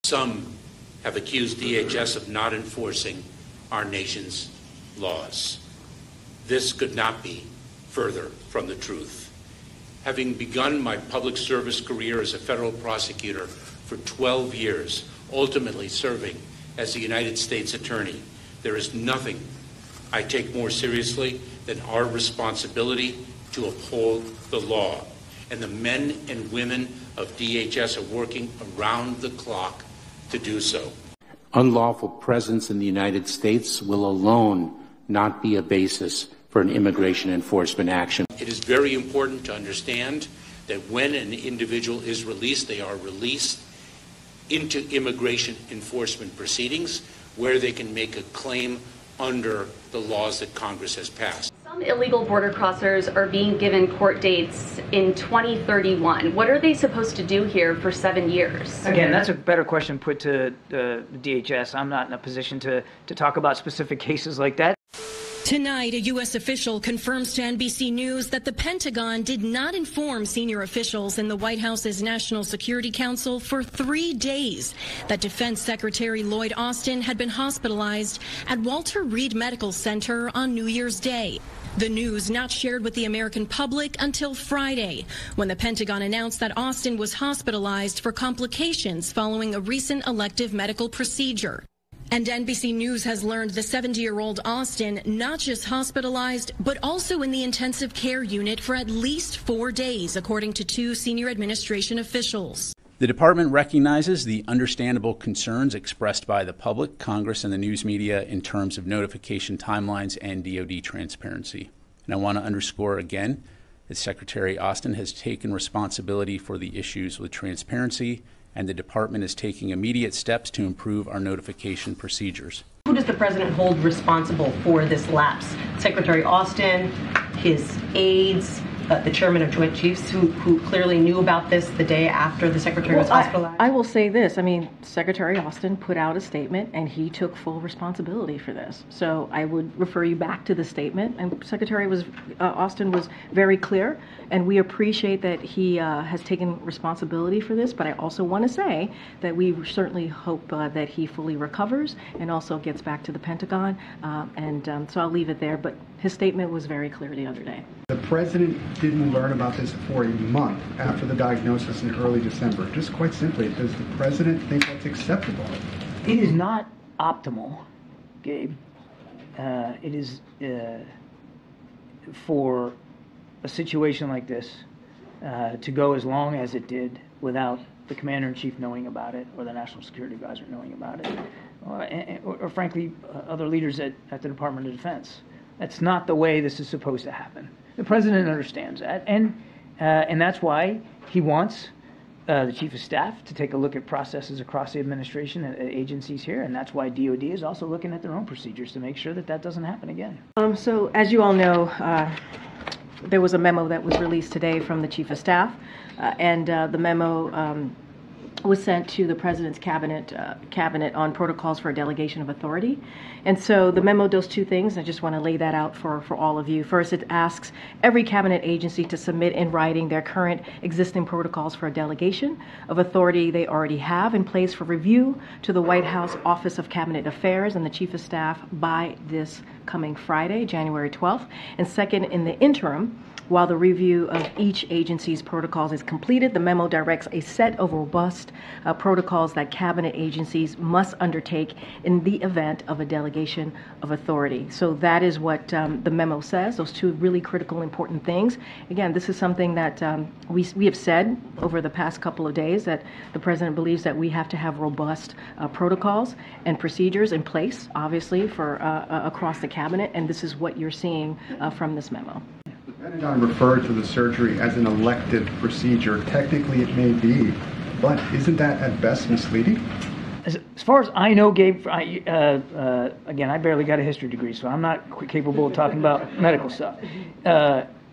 Some have accused DHS of not enforcing our nation's laws. This could not be further from the truth. Having begun my public service career as a federal prosecutor for 12 years, ultimately serving as the United States Attorney, there is nothing I take more seriously than our responsibility to uphold the law. And the men and women of DHS are working around the clock to do so. Unlawful presence in the United States will alone not be a basis for an immigration enforcement action. It is very important to understand that when an individual is released, they are released into immigration enforcement proceedings where they can make a claim under the laws that Congress has passed. Some illegal border crossers are being given court dates in 2031. What are they supposed to do here for 7 years? Again, that's a better question put to the DHS. I'm not in a position to talk about specific cases like that. Tonight, a U.S. official confirms to NBC News that the Pentagon did not inform senior officials in the White House's National Security Council for 3 days that Defense Secretary Lloyd Austin had been hospitalized at Walter Reed Medical Center on New Year's Day. The news not shared with the American public until Friday, when the Pentagon announced that Austin was hospitalized for complications following a recent elective medical procedure. And NBC News has learned the 70-year-old Austin not just hospitalized, but also in the intensive care unit for at least 4 days, according to 2 senior administration officials. The department recognizes the understandable concerns expressed by the public, Congress, and the news media in terms of notification timelines and DoD transparency. And I want to underscore again that Secretary Austin has taken responsibility for the issues with transparency, and the department is taking immediate steps to improve our notification procedures. Who does the president hold responsible for this lapse? Secretary Austin, his aides, the chairman of Joint Chiefs, who clearly knew about this the day after the secretary was hospitalized? I will say this. I mean, Secretary Austin put out a statement, and he took full responsibility for this. So I would refer you back to the statement. And Secretary Austin was very clear, and we appreciate that he has taken responsibility for this. But I also want to say that we certainly hope that he fully recovers and also gets back to the Pentagon. So I'll leave it there. But his statement was very clear the other day. The president didn't learn about this for a month after the diagnosis in early December. Just quite simply, does the president think that's acceptable? It is not optimal, Gabe. It is for a situation like this to go as long as it did without the commander-in-chief knowing about it or the national security advisor knowing about it, or frankly, other leaders at the Department of Defense. That's not the way this is supposed to happen. The president understands that, and that's why he wants the chief of staff to take a look at processes across the administration and agencies here, and that's why DoD is also looking at their own procedures to make sure that that doesn't happen again. So as you all know, there was a memo that was released today from the chief of staff, and the memo was sent to the president's cabinet on protocols for a delegation of authority. And so the memo does 2 things. I just want to lay that out for all of you. First, it asks every cabinet agency to submit in writing their current existing protocols for a delegation of authority they already have in place for review to the White House Office of Cabinet Affairs and the Chief of Staff by this coming Friday, January 12th. And second, in the interim, while the review of each agency's protocols is completed, the memo directs a set of robust protocols that cabinet agencies must undertake in the event of a delegation of authority. So that is what the memo says, those 2 really critical, important things. Again, this is something that we have said over the past couple of days, that the president believes that we have to have robust protocols and procedures in place, obviously, for across the cabinet, and this is what you're seeing from this memo. The Pentagon referred to the surgery as an elective procedure. Technically, it may be, but isn't that at best misleading? As far as I know, Gabe, again, I barely got a history degree, so I'm not capable of talking about medical stuff.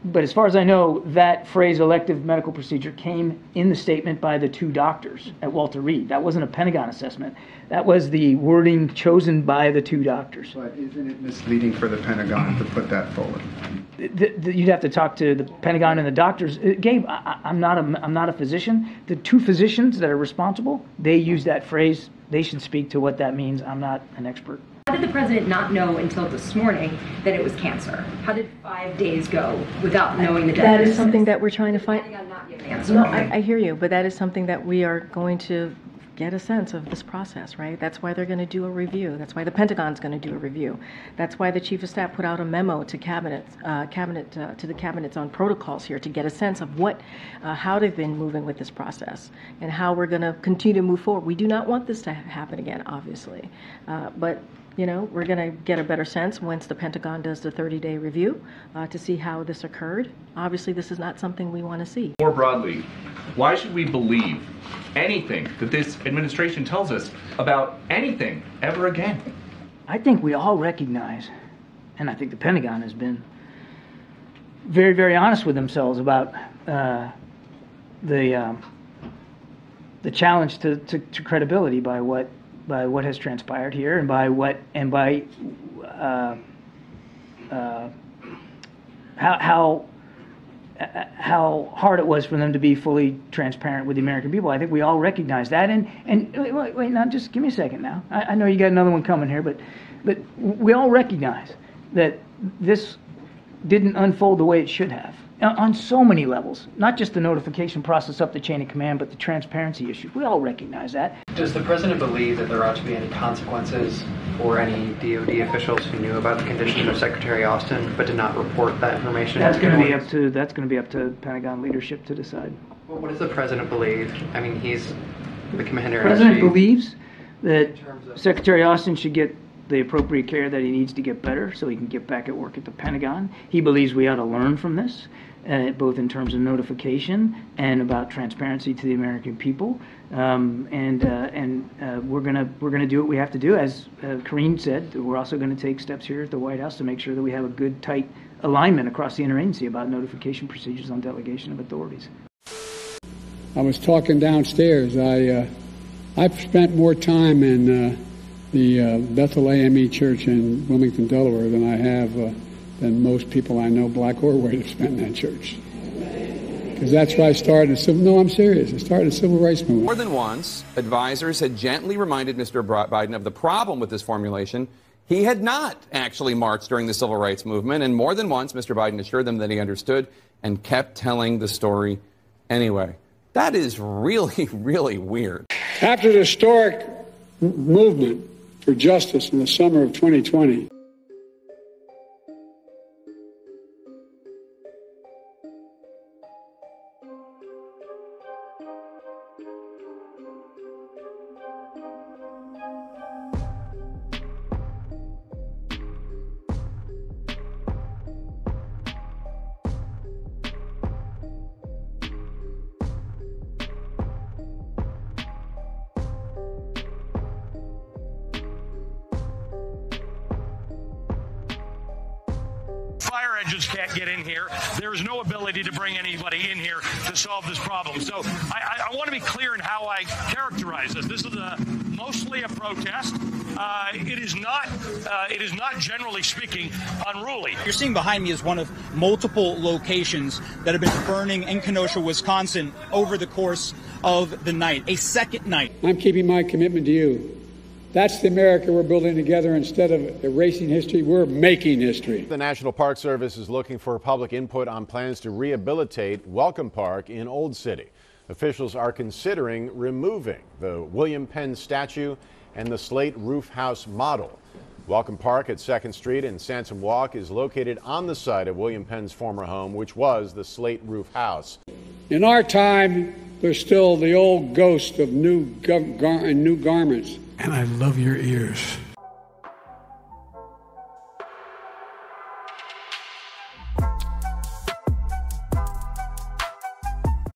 But as far as I know, that phrase elective medical procedure came in the statement by the two doctors at Walter Reed. That wasn't a Pentagon assessment. That was the wording chosen by the two doctors. But isn't it misleading for the Pentagon to put that forward? You'd have to talk to the Pentagon and the doctors. Gabe, I'm not a physician. The two physicians that are responsible, they use that phrase. They should speak to what that means. I'm not an expert. How did the president not know until this morning that it was cancer? How did 5 days go without knowing the diagnosis? That is something that we're trying to find. Not give an answer. No, I hear you, but that is something that we are going to get a sense of this process, right? That's why they're going to do a review. That's why the Pentagon's going to do a review. That's why the Chief of Staff put out a memo to to the cabinets on protocols here to get a sense of how they've been moving with this process and how we're going to continue to move forward. We do not want this to happen again, obviously, but we're going to get a better sense once the Pentagon does the 30-day review to see how this occurred. Obviously, this is not something we want to see. More broadly, why should we believe anything that this administration tells us about anything ever again? I think we all recognize, and I think the Pentagon has been very, very honest with themselves about the challenge to credibility by what has transpired here and by how hard it was for them to be fully transparent with the American people. I think we all recognize that. And wait, now just give me a second now. I know you got another one coming here, but we all recognize that this didn't unfold the way it should have on so many levels, not just the notification process up the chain of command, but the transparency issue. We all recognize that. Does the president believe that there ought to be any consequences for any DoD officials who knew about the condition of Secretary Austin but did not report that information? That's going to be up to Pentagon leadership to decide. Well, what does the president believe? I mean, he's the commander. The president believes that Secretary Austin should get the appropriate care that he needs to get better so he can get back at work at the Pentagon. He believes we ought to learn from this, both in terms of notification and about transparency to the American people. And we're gonna do what we have to do. As Karine said, we're also going to take steps here at the White House to make sure that we have a good, tight alignment across the interagency about notification procedures on delegation of authorities. I was talking downstairs. I've spent more time in the Bethel AME Church in Wilmington, Delaware, than I have than most people I know, black or white, have spent in that church. Because that's why I started No, I'm serious. I started a civil rights movement. More than once, advisors had gently reminded Mr. Biden of the problem with this formulation. He had not actually marched during the civil rights movement, and more than once, Mr. Biden assured them that he understood and kept telling the story anyway. That is really, really weird. After the historic movement for justice in the summer of 2020, Fire engines can't get in here. There's no ability to bring anybody in here to solve this problem. So I want to be clear in how I characterize this. This is mostly a protest. It is not generally speaking unruly. You're seeing behind me is one of multiple locations that have been burning in Kenosha, Wisconsin over the course of the night, a second night. I'm keeping my commitment to you. That's the America we're building together. Instead of erasing history, we're making history. The National Park Service is looking for public input on plans to rehabilitate Welcome Park in Old City. Officials are considering removing the William Penn statue and the slate roof house model. Welcome Park at 2nd Street and Sansom Walk is located on the site of William Penn's former home, which was the slate roof house. In our time, there's still the old ghost of new garments. And I love your ears.